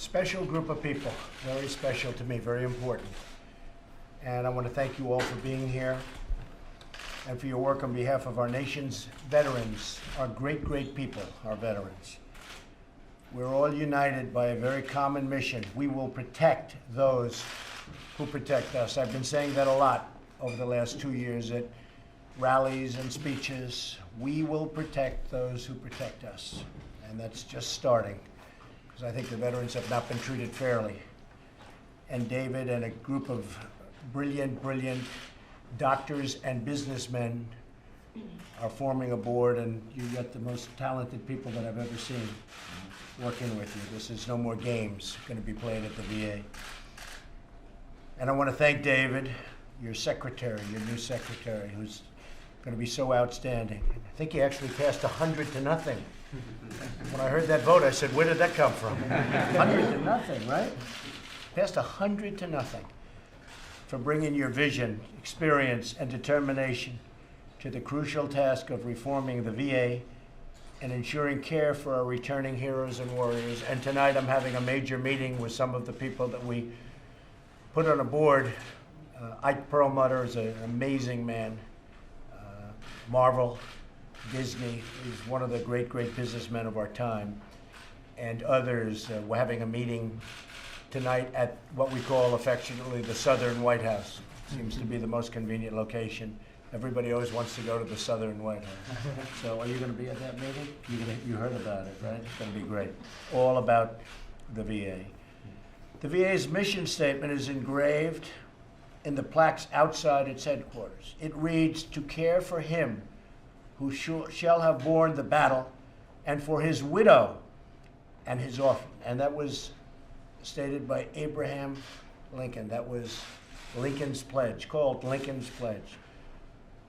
special group of people, very special to me, very important. And I want to thank you all for being here and for your work on behalf of our nation's veterans, our great, great people, our veterans. We're all united by a very common mission. We will protect those who protect us. I've been saying that a lot over the last 2 years at rallies and speeches. We will protect those who protect us. And that's just starting, because I think the veterans have not been treated fairly. And David and a group of brilliant, brilliant doctors and businessmen are forming a board, and you've got the most talented people that I've ever seen working with you. This is no more games going to be played at the VA. And I want to thank David, your secretary, your new secretary, who's going to be so outstanding. I think he actually passed 100-0. When I heard that vote, I said, where did that come from? 100-0, right? Passed 100-0 for bringing your vision, experience, and determination to the crucial task of reforming the VA and ensuring care for our returning heroes and warriors. And tonight I'm having a major meeting with some of the people that we put on a board. Ike Perlmutter is an amazing man. Marvel, Disney, is one of the great, great businessmen of our time. And others. We're having a meeting tonight at what we call affectionately the Southern White House. Seems to be the most convenient location. Everybody always wants to go to the Southern White House. So are you going to be at that meeting? You heard about it, right? It's going to be great. All about the VA. The VA's mission statement is engraved in the plaques outside its headquarters. It reads, "To care for him who shall have borne the battle, and for his widow and his orphan." And that was stated by Abraham Lincoln. That was Lincoln's pledge, called Lincoln's Pledge.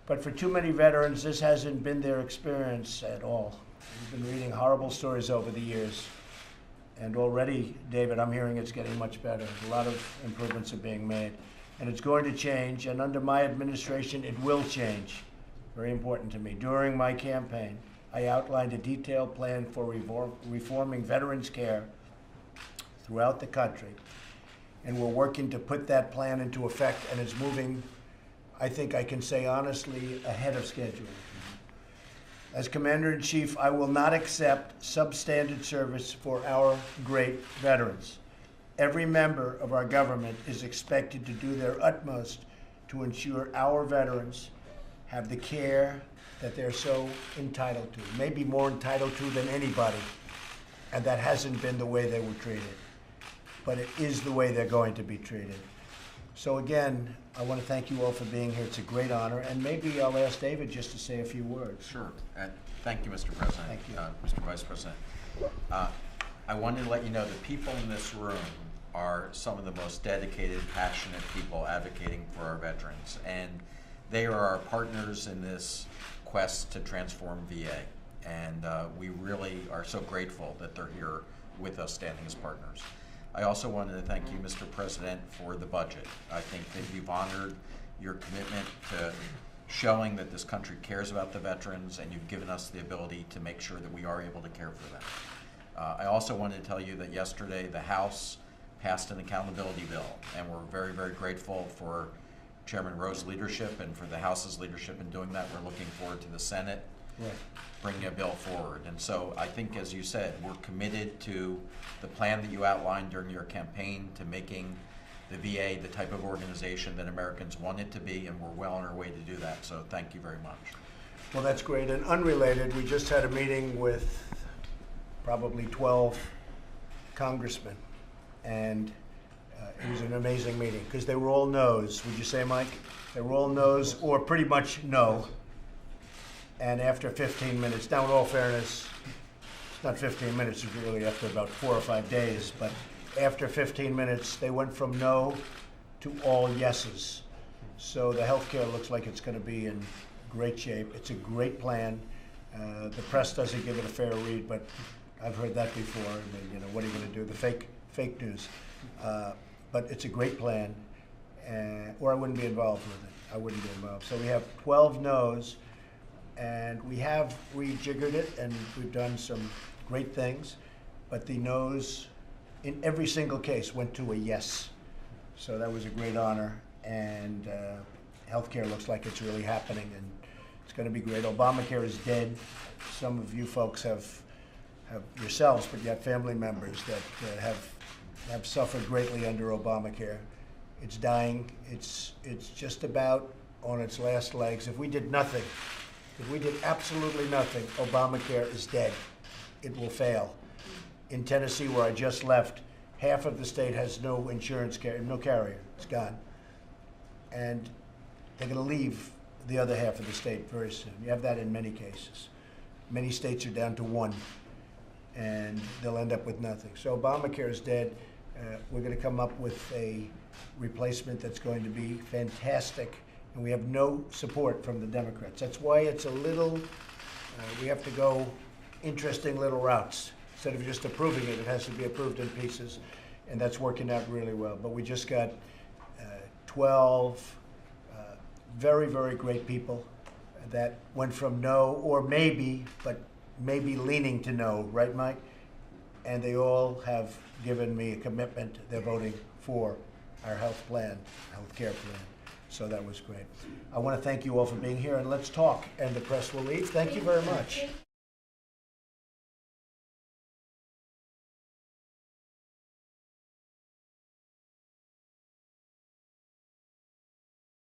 But for too many veterans, this hasn't been their experience at all. We've been reading horrible stories over the years. And already, David, I'm hearing it's getting much better. A lot of improvements are being made. And it's going to change, and under my administration, it will change. Very important to me. During my campaign, I outlined a detailed plan for reforming veterans' care throughout the country. And we're working to put that plan into effect, and it's moving, I think I can say honestly, ahead of schedule. As Commander-in-Chief, I will not accept substandard service for our great veterans. Every member of our government is expected to do their utmost to ensure our veterans have the care that they're so entitled to, maybe more entitled to than anybody, and that hasn't been the way they were treated. But it is the way they're going to be treated. So again, I want to thank you all for being here. It's a great honor, and maybe I'll ask David just to say a few words. Sure. Thank you, Mr. President. Thank you. Mr. Vice President. I wanted to let you know the people in this room are some of the most dedicated, passionate people advocating for our veterans, and they are our partners in this quest to transform VA. And we really are so grateful that they're here with us, standing as partners. I also wanted to thank you, Mr. President, for the budget. I think that you've honored your commitment to showing that this country cares about the veterans, and you've given us the ability to make sure that we are able to care for them. I also wanted to tell you that yesterday the House passed an accountability bill, and we're very, very grateful for Chairman Rowe's leadership and for the House's leadership in doing that. We're looking forward to the Senate bringing a bill forward. And so I think, as you said, we're committed to the plan that you outlined during your campaign to making the VA the type of organization that Americans want it to be, and we're well on our way to do that. So thank you very much. Well, that's great. And unrelated, we just had a meeting with probably 12 congressmen, and it was an amazing meeting because they were all no's. Would you say, Mike? They were all no's, or pretty much no. And after 15 minutes, now in all fairness, it's not 15 minutes, it's really after about 4 or 5 days, but after 15 minutes, they went from no to all yeses. So the healthcare looks like it's going to be in great shape. It's a great plan. The press doesn't give it a fair read, but I've heard that before. I mean, what are you going to do? The fake news. But it's a great plan, or I wouldn't be involved with it. I wouldn't be involved. So we have 12 no's, and we have rejiggered it, and we've done some great things, but the no's in every single case, went to a yes. So that was a great honor, and healthcare looks like it's really happening, and it's going to be great. Obamacare is dead. Some of you folks have yourselves, but you have family members that have suffered greatly under Obamacare. It's dying. It's just about on its last legs. If we did nothing, if we did absolutely nothing, Obamacare is dead. It will fail. In Tennessee, where I just left, half of the state has no insurance carrier, no carrier. It's gone. And they're going to leave the other half of the state very soon. You have that in many cases. Many states are down to one, and they'll end up with nothing. So Obamacare is dead. We're going to come up with a replacement that's going to be fantastic, and we have no support from the Democrats. That's why it's a little, we have to go interesting little routes. Instead of just approving it, it has to be approved in pieces, and that's working out really well. But we just got 12 very, very great people that went from no or maybe, but maybe leaning to no, right, Mike? And they all have given me a commitment. They're voting for our health plan, health care plan. So that was great. I want to thank you all for being here, and let's talk. And the press will leave. Thank you very much.